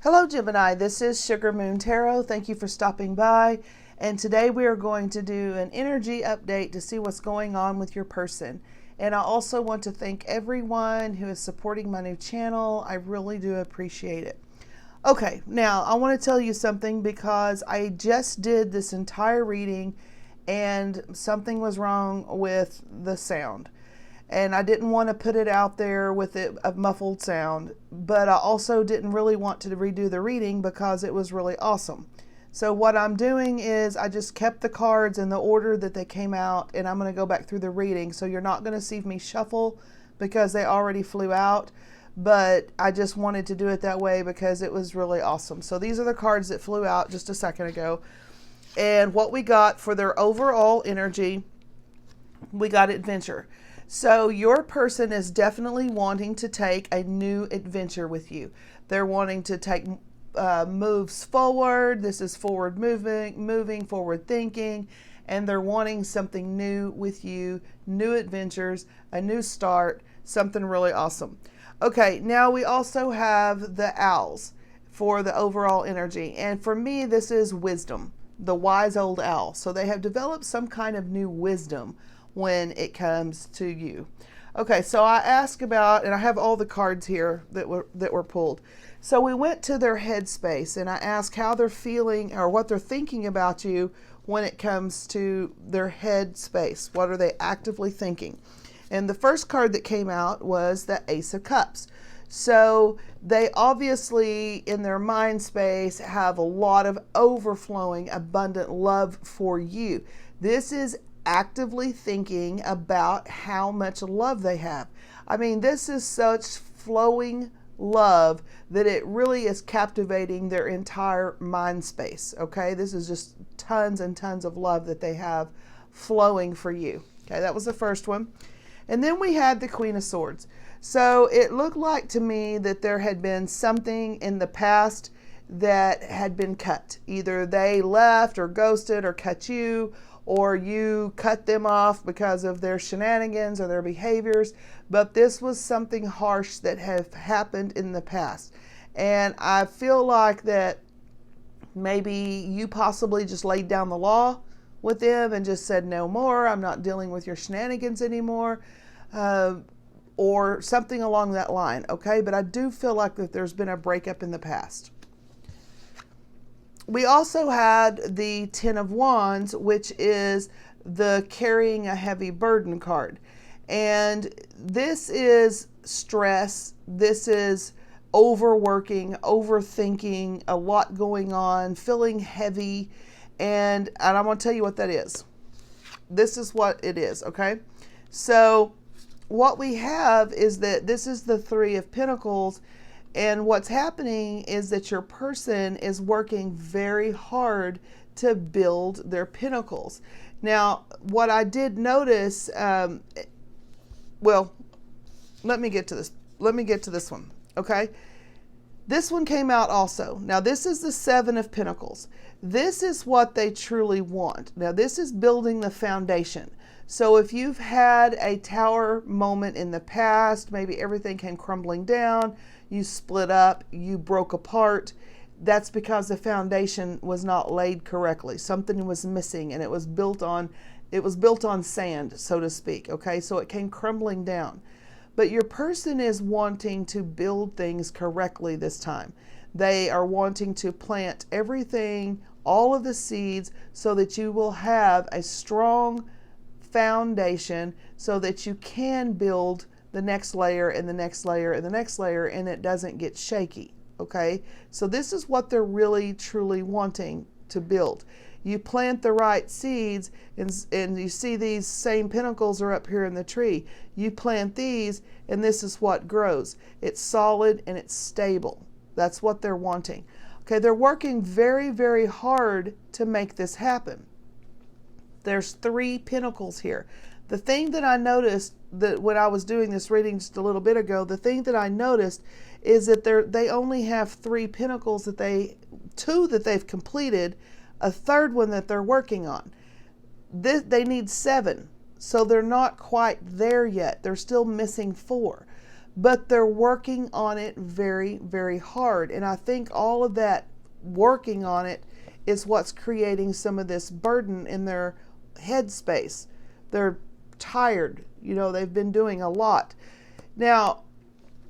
Hello Gemini, this is Sugar Moon Tarot. Thank you for stopping by. And today we are going to do an energy update to see what's going on with your person. And I also want to thank everyone who is supporting my new channel. I really do appreciate it. Okay, now I want to tell you something because I just did this entire reading and something was wrong with the sound. And I didn't want to put it out there with a muffled sound, but I also didn't really want to redo the reading because it was really awesome. So what I'm doing is I just kept the cards in the order that they came out, and I'm going to go back through the reading. So you're not going to see me shuffle because they already flew out, but I just wanted to do it that way because it was really awesome. So these are the cards that flew out just a second ago. And what we got for their overall energy, we got adventure. So your person is definitely wanting to take a new adventure with you. They're wanting to take moves forward. This is forward moving, forward thinking, and they're wanting something new with you, new adventures, a new start, something really awesome. Okay, now we also have the owls for the overall energy. And for me, this is wisdom, the wise old owl. So they have developed some kind of new wisdom when it comes to you. Okay, so I asked about, and I have all the cards here that were pulled. So we went to their headspace, and I asked how they're feeling or what they're thinking about you when it comes to their headspace. What are they actively thinking? And the first card that came out was the Ace of Cups. So they obviously, in their mind space, have a lot of overflowing, abundant love for you. This is actively thinking about how much love they have. I mean, this is such flowing love that it really is captivating their entire mind space. Okay, this is just tons and tons of love that they have flowing for you. Okay, that was the first one. And then we had the Queen of Swords. So it looked like to me that there had been something in the past that had been cut. Either they left or ghosted or cut you, or you cut them off because of their shenanigans or their behaviors. But this was something harsh that have happened in the past. And I feel like that maybe you possibly just laid down the law with them and just said, no more, I'm not dealing with your shenanigans anymore, or something along that line, okay? But I do feel like that there's been a breakup in the past. We also had the Ten of Wands, which is the carrying a heavy burden card. And this is stress. This is overworking, overthinking, a lot going on, feeling heavy. And I'm going to tell you what that is. This is what it is, okay? So what we have is that this is the Three of Pentacles. And what's happening is that your person is working very hard to build their pinnacles. Now, what I did notice, well, let me get to this. Let me get to this one, okay? This one came out also. Now, this is the Seven of Pentacles. This is what they truly want. Now, this is building the foundation. So if you've had a tower moment in the past, maybe everything came crumbling down, you split up, you broke apart, that's because the foundation was not laid correctly. Something was missing, and it was built on sand, so to speak, okay? So it came crumbling down. But your person is wanting to build things correctly this time. They are wanting to plant everything, all of the seeds, so that you will have a strong foundation so that you can build the next layer and the next layer and the next layer, and it doesn't get shaky, okay? So this is what they're really truly wanting to build. You plant the right seeds, and you see these same pinnacles are up here in the tree. You plant these, and this is what grows. It's solid and it's stable. That's what they're wanting. Okay, they're working very, very hard to make this happen. There's three pinnacles here. The thing that I noticed that when I was doing this reading just a little bit ago, the thing that I noticed is that they only have three pinnacles two that they've completed, a third one that they're working on. They need 7, so they're not quite there yet. They're still missing 4. but they're working on it very, very hard. And I think all of that working on it is what's creating some of this burden in their headspace. They're tired. They've been doing a lot. Now,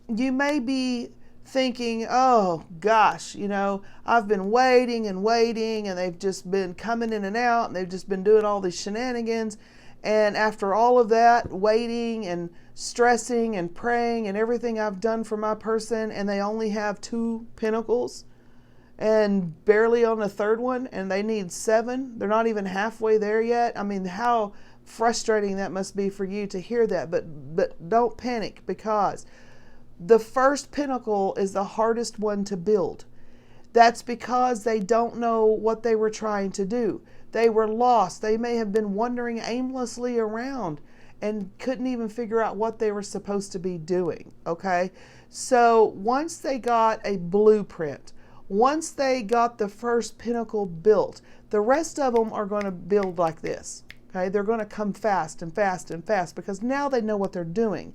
you may be thinking, oh gosh, I've been waiting and waiting, and they've just been coming in and out, and they've just been doing all these shenanigans. And after all of that, waiting and stressing and praying and everything I've done for my person, and they only have 2 pentacles and barely on the third one, and they need 7. They're not even halfway there yet. I mean, how frustrating that must be for you to hear that. But don't panic, because the first pentacle is the hardest one to build. That's because they don't know what they were trying to do. They were lost. They may have been wandering aimlessly around and couldn't even figure out what they were supposed to be doing. Okay? So once they got a blueprint, once they got the first pentacle built, the rest of them are going to build like this. Okay? They're going to come fast and fast and fast, because now they know what they're doing.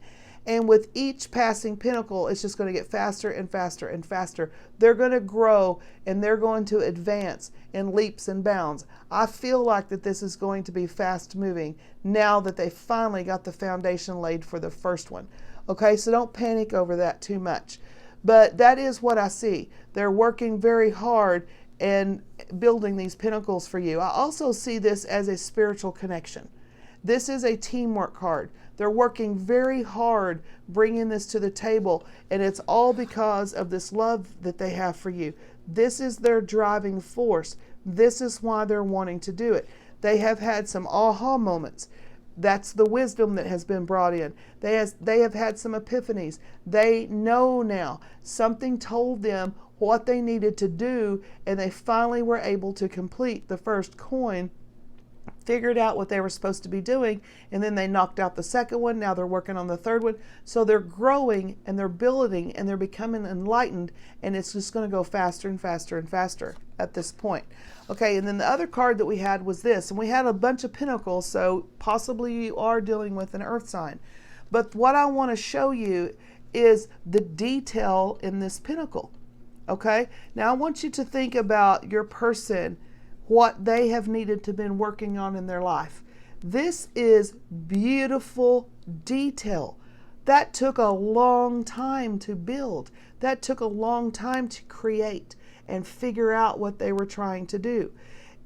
And with each passing pentacle, it's just going to get faster and faster and faster. They're going to grow, and they're going to advance in leaps and bounds. I feel like that this is going to be fast moving now that they finally got the foundation laid for the first one. Okay, so don't panic over that too much. But that is what I see. They're working very hard and building these pinnacles for you. I also see this as a spiritual connection. This is a teamwork card. They're working very hard bringing this to the table, and it's all because of this love that they have for you. This is their driving force. This is why they're wanting to do it. They have had some aha moments. That's the wisdom that has been brought in. They have had some epiphanies. They know now. Something told them what they needed to do, and they finally were able to complete the first coin, figured out what they were supposed to be doing, and then they knocked out the second one. Now they're working on the third one. So they're growing, and they're building, and they're becoming enlightened, and it's just going to go faster and faster and faster at this point. Okay, and then the other card that we had was this, and we had a bunch of pentacles, so possibly you are dealing with an earth sign. But what I want to show you is the detail in this pentacle. Okay, now I want you to think about your person, what they have needed to been working on in their life. This is beautiful detail. That took a long time to build. That took a long time to create and figure out what they were trying to do.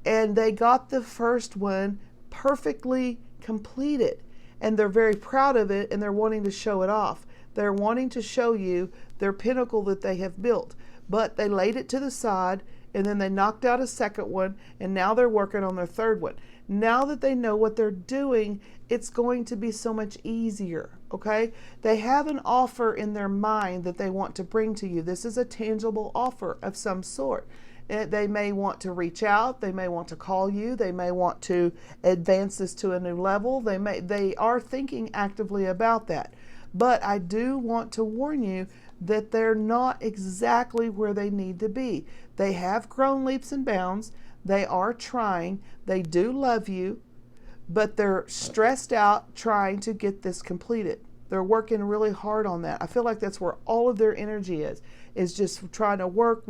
And they got the first one perfectly completed. And they're very proud of it, and they're wanting to show it off. They're wanting to show you their pinnacle that they have built. But they laid it to the side, and then they knocked out a second one, and now they're working on their third one. Now that they know what they're doing, it's going to be so much easier, okay? They have an offer in their mind that they want to bring to you. This is a tangible offer of some sort. They may want to reach out. They may want to call you. They may want to advance this to a new level. They are thinking actively about that. But I do want to warn you that they're not exactly where they need to be. They have grown leaps and bounds. They are trying. They do love you, but they're stressed out trying to get this completed. They're working really hard on that. I feel like that's where all of their energy is just trying to work,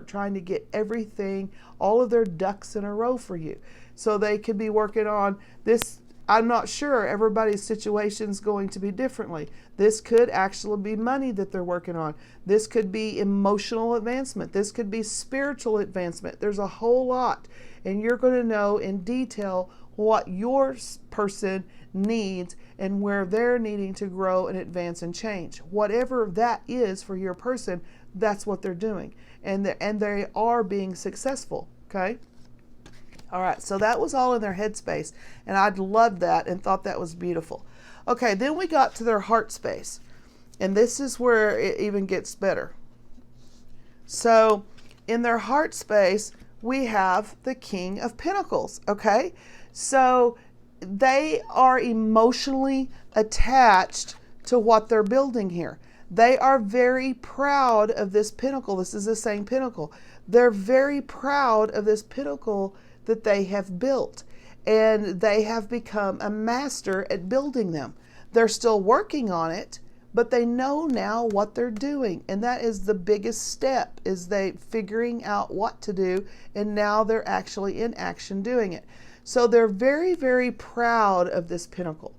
trying to get everything, all of their ducks in a row for you. So they could be working on this. I'm not sure. Everybody's situation is going to be differently. This could actually be money that they're working on. This could be emotional advancement. This could be spiritual advancement. There's a whole lot. And you're going to know in detail what your person needs and where they're needing to grow and advance and change. Whatever that is for your person, that's what they're doing. And they are being successful, okay? All right, so that was all in their headspace, and I loved that and thought that was beautiful. Okay, then we got to their heart space, and this is where it even gets better. So in their heart space, we have the King of Pentacles, okay? So they are emotionally attached to what they're building here. They are very proud of this pinnacle. This is the same pinnacle. They're very proud of this pinnacle that they have built, and they have become a master at building them. They're still working on it, but they know now what they're doing. And that is the biggest step, is they figuring out what to do. And now they're actually in action doing it. So they're very, very proud of this pinnacle.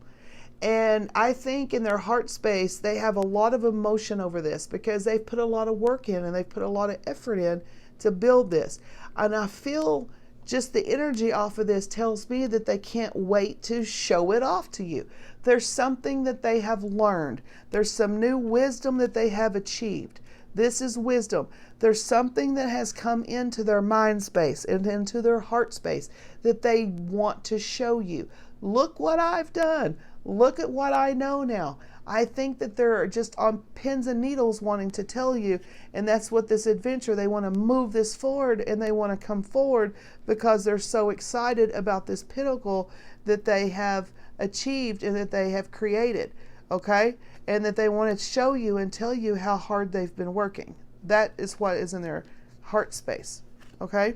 And I think in their heart space, they have a lot of emotion over this because they've put a lot of work in and they've put a lot of effort in to build this. And I feel just the energy off of this tells me that they can't wait to show it off to you. There's something that they have learned. There's some new wisdom that they have achieved. This is wisdom. There's something that has come into their mind space and into their heart space that they want to show you. Look what I've done. Look at what I know now. I think that they're just on pins and needles wanting to tell you, and that's what this adventure, they want to move this forward and they want to come forward because they're so excited about this pinnacle that they have achieved and that they have created, okay? And that they want to show you and tell you how hard they've been working. That is what is in their heart space, okay?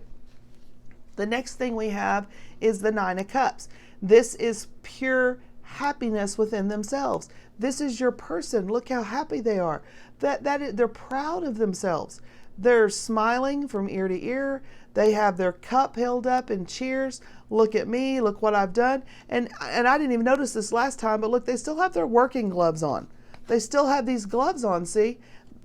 The next thing we have is the Nine of Cups. This is pure happiness within themselves. This is your person. Look how happy they are. They're proud of themselves. They're smiling from ear to ear. They have their cup held up in cheers. Look at me. Look what I've done. And I didn't even notice this last time, but look, they still have their working gloves on. They still have these gloves on, see,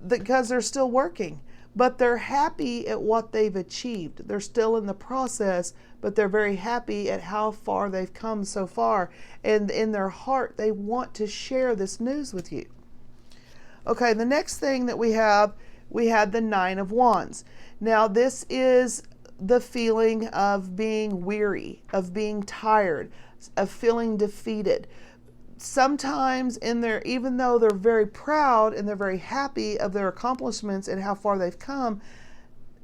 because they're still working. But they're happy at what they've achieved. They're still in the process, but they're very happy at how far they've come so far. And in their heart, they want to share this news with you. Okay, the next thing that we had the Nine of Wands. Now, this is the feeling of being weary, of being tired, of feeling defeated. Sometimes even though they're very proud and they're very happy of their accomplishments and how far they've come,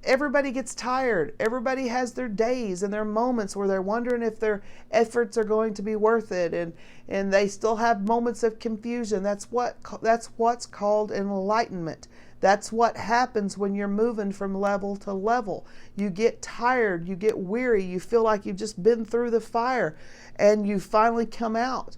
everybody gets tired. Everybody has their days and their moments where they're wondering if their efforts are going to be worth it, and they still have moments of confusion. That's what's called enlightenment. That's what happens when you're moving from level to level. You get tired, you get weary, you feel like you've just been through the fire and you finally come out.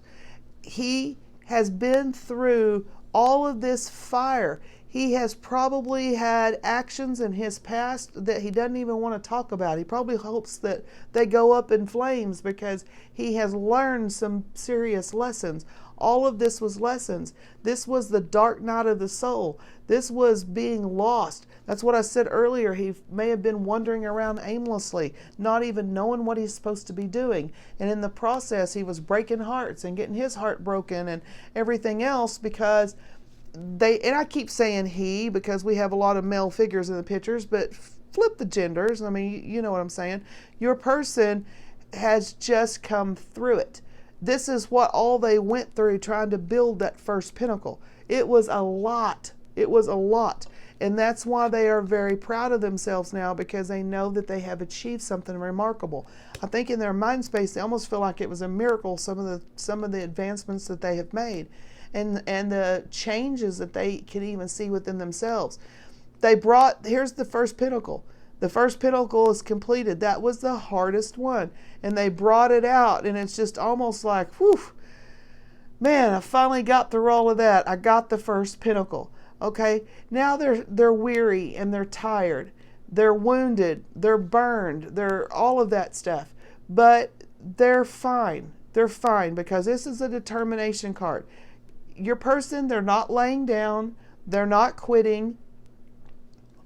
He has been through all of this fire. He has probably had actions in his past that he doesn't even want to talk about. He probably hopes that they go up in flames because he has learned some serious lessons. All of this was lessons. This was the dark night of the soul. This was being lost. That's what I said earlier. He may have been wandering around aimlessly, not even knowing what he's supposed to be doing. And in the process, he was breaking hearts and getting his heart broken and everything else because and I keep saying he because we have a lot of male figures in the pictures, but flip the genders. I mean, you know what I'm saying. Your person has just come through it. This is what all they went through trying to build that first pinnacle. It was a lot. It was a lot. And that's why they are very proud of themselves now, because they know that they have achieved something remarkable. I think in their mind space, they almost feel like it was a miracle, some of the advancements that they have made and the changes that they can even see within themselves. Here's the first pinnacle. The first pinnacle is completed. That was the hardest one. And they brought it out, and it's just almost like, whew, man, I finally got through all of that. I got the first pinnacle. Okay, now they're weary and they're tired. They're wounded. They're burned. They're all of that stuff. But they're fine. They're fine because this is a determination card. Your person, they're not laying down. They're not quitting.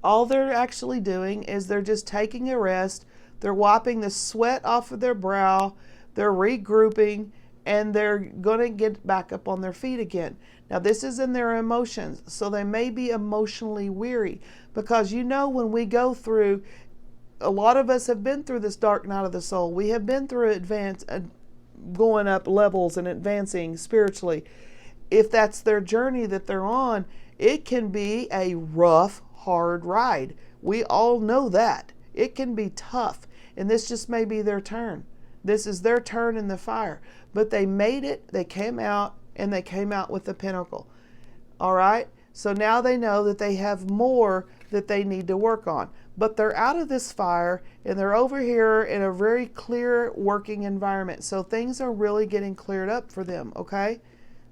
All they're actually doing is they're just taking a rest. They're wiping the sweat off of their brow. They're regrouping, and they're going to get back up on their feet again. Now, this is in their emotions, so they may be emotionally weary because when we go through, a lot of us have been through this dark night of the soul. We have been through going up levels and advancing spiritually. If that's their journey that they're on, it can be a rough, hard ride. We all know that. It can be tough, and this just may be their turn. This is their turn in the fire. But they made it, they came out, and they came out with the pinnacle. All right? So now they know that they have more that they need to work on. But they're out of this fire, and they're over here in a very clear working environment. So things are really getting cleared up for them, okay?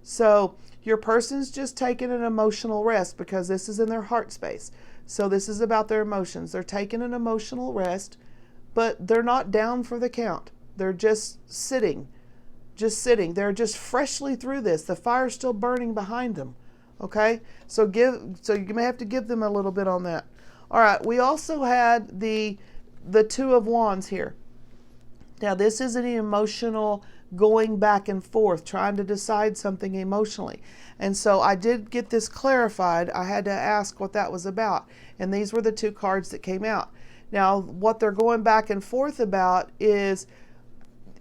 So your person's just taking an emotional rest because this is in their heart space. So this is about their emotions. They're taking an emotional rest, but they're not down for the count. They're just sitting. They're just freshly through this. The fire's still burning behind them. Okay? So you may have to give them a little bit on that. All right, we also had the Two of Wands here. Now, this is an emotional going back and forth, trying to decide something emotionally. And so I did get this clarified. I had to ask what that was about. And these were the two cards that came out. Now, what they're going back and forth about is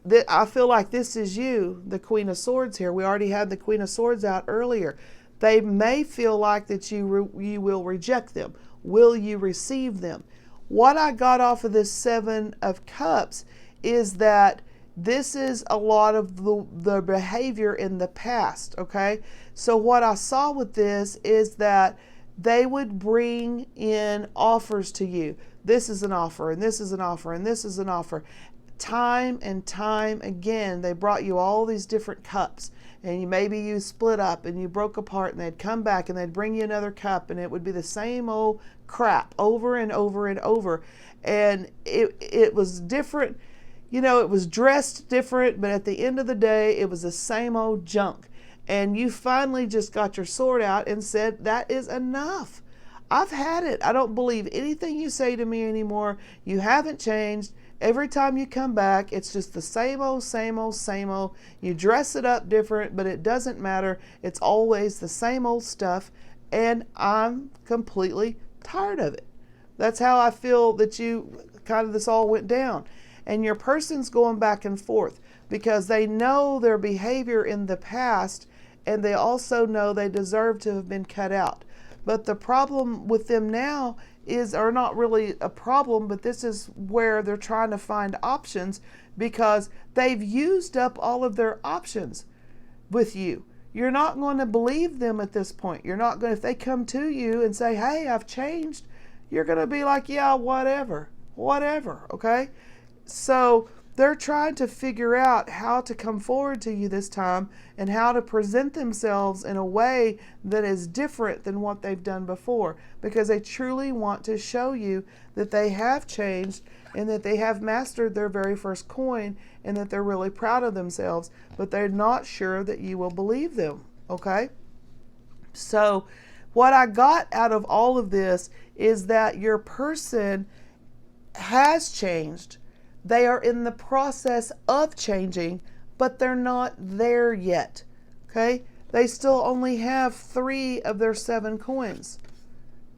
that I feel like this is you, the Queen of Swords here. We already had the Queen of Swords out earlier. They may feel like that you will reject them. Will you receive them? What I got off of this Seven of Cups is that this is a lot of the behavior in the past, okay? So what I saw with this is that they would bring in offers to you. This is an offer, and this is an offer, and this is an offer. Time and time again, they brought you all these different cups, and maybe you split up and you broke apart, and they'd come back and they'd bring you another cup, and it would be the same old crap over and over and over. And it was different. You know, it was dressed different, but at the end of the day, it was the same old junk. And you finally just got your sword out and said, that is enough. I've had it. I don't believe anything you say to me anymore. You haven't changed. Every time you come back, it's just the same old, same old, same old. You dress it up different, but it doesn't matter. It's always the same old stuff. And I'm completely tired of it. That's how I feel that this all went down. And your person's going back and forth because they know their behavior in the past, and they also know they deserve to have been cut out. But the problem with them now or not really a problem, but this is where they're trying to find options because they've used up all of their options with you. You're not going to believe them at this point. You're not going, if they come to you and say, hey, I've changed, you're going to be like, yeah, whatever, okay? So they're trying to figure out how to come forward to you this time and how to present themselves in a way that is different than what they've done before, because they truly want to show you that they have changed and that they have mastered their very first coin and that they're really proud of themselves, but they're not sure that you will believe them, okay? So what I got out of all of this is that your person has changed. They are in the process of changing, but they're not there yet, okay? They still only have 3 of their 7 coins,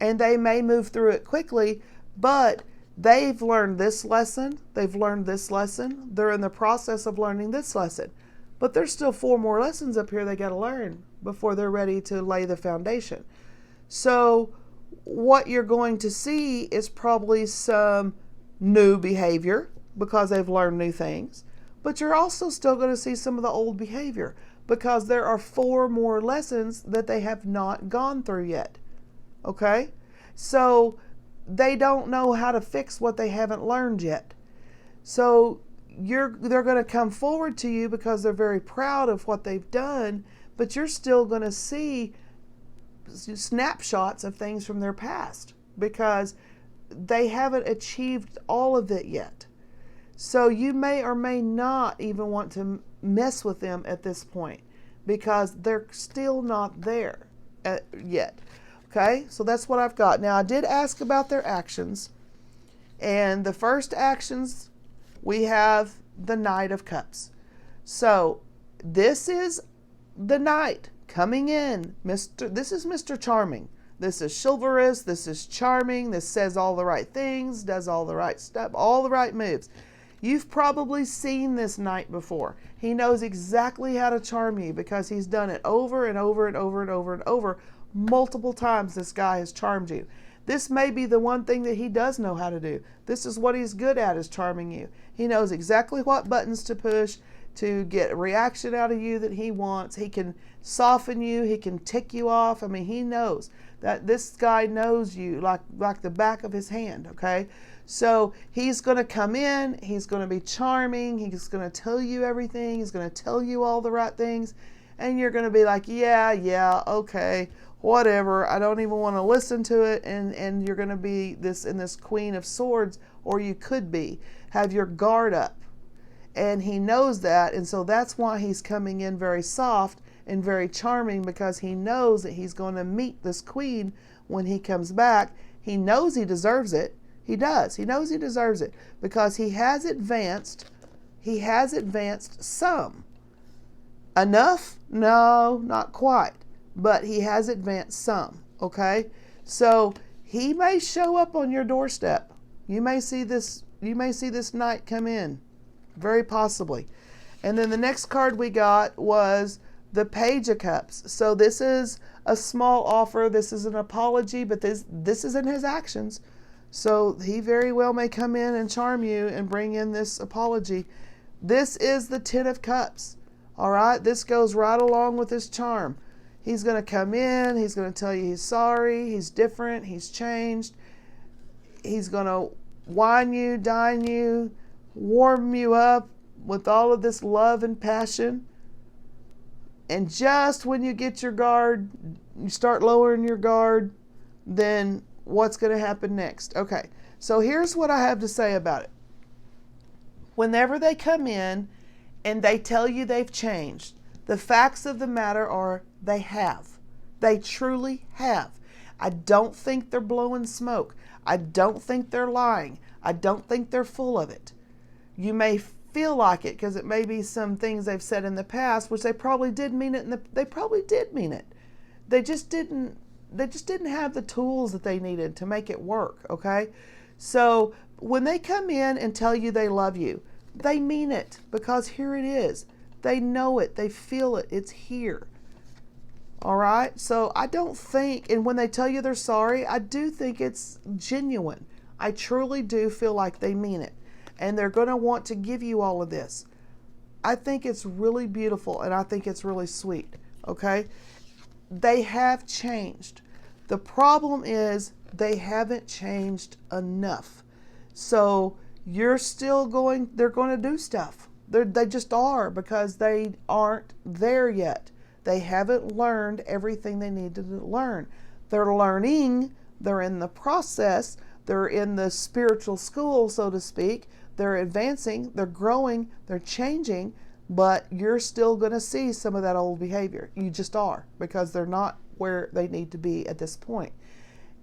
and they may move through it quickly, but they've learned this lesson. They've learned this lesson. They're in the process of learning this lesson, but there's still 4 more lessons up here they got to learn before they're ready to lay the foundation. So what you're going to see is probably some new behavior, because they've learned new things, but you're also still going to see some of the old behavior because there are 4 more lessons that they have not gone through yet, okay? So they don't know how to fix what they haven't learned yet. So they're going to come forward to you because they're very proud of what they've done, but you're still going to see snapshots of things from their past because they haven't achieved all of it yet. So you may or may not even want to mess with them at this point because they're still not there yet. Okay, so that's what I've got. Now, I did ask about their actions. And the first actions, we have the Knight of Cups. So this is the Knight coming in. This is Mr. Charming. This is chivalrous. This is charming. This says all the right things, does all the right stuff, all the right moves. You've probably seen this Knight before. He knows exactly how to charm you because he's done it over and over and over and over and over. Multiple times this guy has charmed you. This may be the one thing that he does know how to do. This is what he's good at, is charming you. He knows exactly what buttons to push to get a reaction out of you that he wants. He can soften you. He can tick you off. I mean, he knows that this guy knows you like the back of his hand, okay? So he's going to come in. He's going to be charming. He's going to tell you everything. He's going to tell you all the right things. and you're going to be like, yeah, okay, whatever. I don't even want to listen to it. And you're going to be this Queen of Swords, or you could be, have your guard up. And he knows that. And so that's why he's coming in very soft and very charming, because he knows that he's going to meet this queen when he comes back. He knows he deserves it. He does. He knows he deserves it, because he has advanced. He has advanced some. Enough? No, not quite. But he has advanced some. Okay? So he may show up on your doorstep. You may see this knight come in. Very possibly. And then the next card we got was the Page of Cups. So this is a small offer. This is an apology, but this isn't his actions. So he very well may come in and charm you and bring in this apology. This is the Ten of Cups. All right? This goes right along with his charm. He's going to come in. He's going to tell you he's sorry. He's different. He's changed. He's going to wine you, dine you, warm you up with all of this love and passion. And just when you get your guard, you start lowering your guard, then what's going to happen next? Okay, so here's what I have to say about it. Whenever they come in and they tell you they've changed, the facts of the matter are they have. They truly have. I don't think they're blowing smoke. I don't think they're lying. I don't think they're full of it. You may feel like it because it may be some things they've said in the past, which they probably did mean it, and they probably did mean it. They just didn't have the tools that they needed to make it work, okay? So when they come in and tell you they love you, they mean it, because here it is. They know it. They feel it. It's here. All right? So I don't think, and when they tell you they're sorry, I do think it's genuine. I truly do feel like they mean it. And they're going to want to give you all of this. I think it's really beautiful, and I think it's really sweet, okay? They have changed. The problem is they haven't changed enough. So they're going to do stuff. They just are, because they aren't there yet. They haven't learned everything they need to learn. They're learning. They're in the process. They're in the spiritual school, so to speak. They're advancing, they're growing, they're changing, but you're still going to see some of that old behavior. You just are, because they're not where they need to be at this point.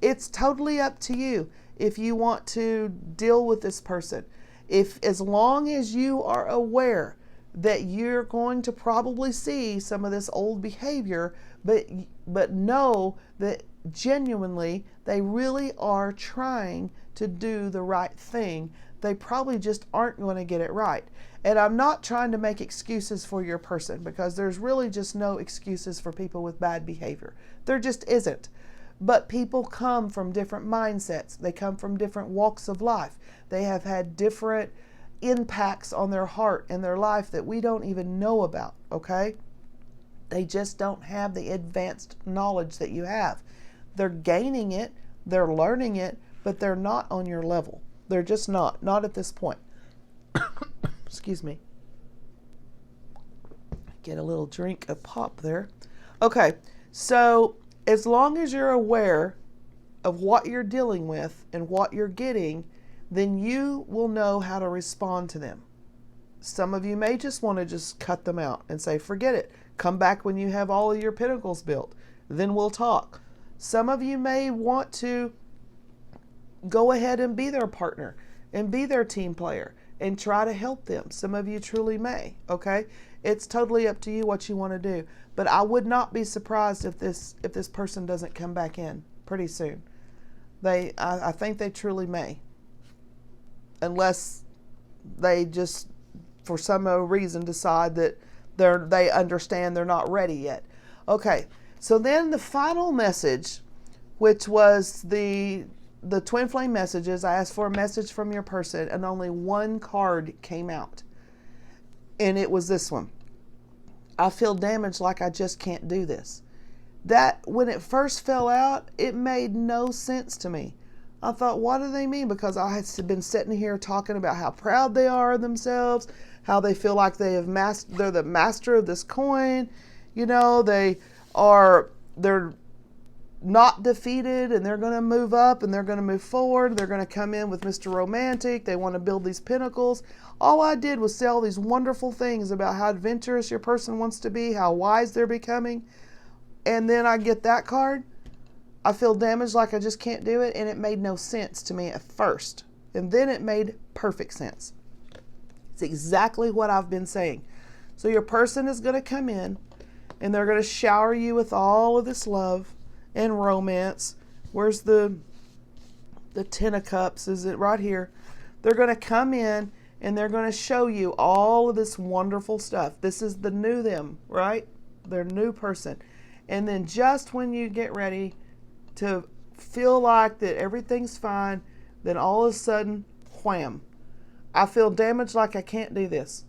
It's totally up to you if you want to deal with this person. As long as you are aware that you're going to probably see some of this old behavior, but know that genuinely they really are trying to do the right thing. They probably just aren't going to get it right. And I'm not trying to make excuses for your person, because there's really just no excuses for people with bad behavior. There just isn't. But people come from different mindsets. They come from different walks of life. They have had different impacts on their heart and their life that we don't even know about, okay? They just don't have the advanced knowledge that you have. They're gaining it, they're learning it, but they're not on your level. They're just not at this point. Excuse me. Get a little drink of pop there. Okay, so as long as you're aware of what you're dealing with and what you're getting, then you will know how to respond to them. Some of you may just want to just cut them out and say, forget it. Come back when you have all of your pinnacles built. Then we'll talk. Some of you may want to go ahead and be their partner and be their team player and try to help them. Some of you truly may, okay? It's totally up to you what you want to do. But I would not be surprised if this person doesn't come back in pretty soon. I think they truly may. Unless they just, for some reason, decide that they understand they're not ready yet. Okay, so then the final message, which was the twin flame messages. I asked for a message from your person, and only one card came out. And it was this one. I feel damaged, like I just can't do this. That, when it first fell out, it made no sense to me. I thought, what do they mean? Because I had been sitting here talking about how proud they are of themselves, how they feel like they're the master of this coin, you know, they're not defeated, and they're going to move up, and they're going to move forward. They're going to come in with Mr. Romantic. They want to build these pinnacles. All I did was say all these wonderful things about how adventurous your person wants to be, how wise they're becoming. And then I get that card. I feel damaged, like I just can't do it. And it made no sense to me at first. And then it made perfect sense. It's exactly what I've been saying. So your person is going to come in, and they're going to shower you with all of this love and romance. Where's the Ten of Cups? Is it right here? They're going to come in, and they're going to show you all of this wonderful stuff. This is the new them, right? Their new person. And then just when you get ready to feel like that everything's fine, then all of a sudden, wham. I feel damaged, like I can't do this.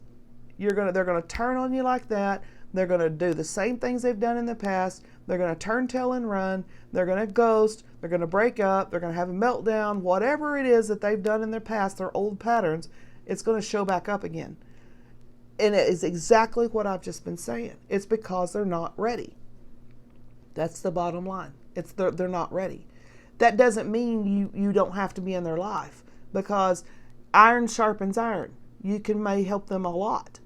They're going to turn on you like that. They're going to do the same things they've done in the past. They're going to turn tail and run. They're going to ghost. They're going to break up. They're going to have a meltdown. Whatever it is that they've done in their past, their old patterns, it's going to show back up again. And it is exactly what I've just been saying. It's because they're not ready. That's the bottom line. They're not ready. That doesn't mean you don't have to be in their life, because iron sharpens iron. You may help them a lot,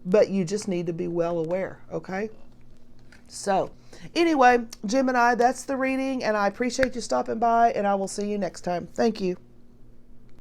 but you just need to be well aware, okay? So, anyway, Gemini, that's the reading, and I appreciate you stopping by, and I will see you next time. Thank you.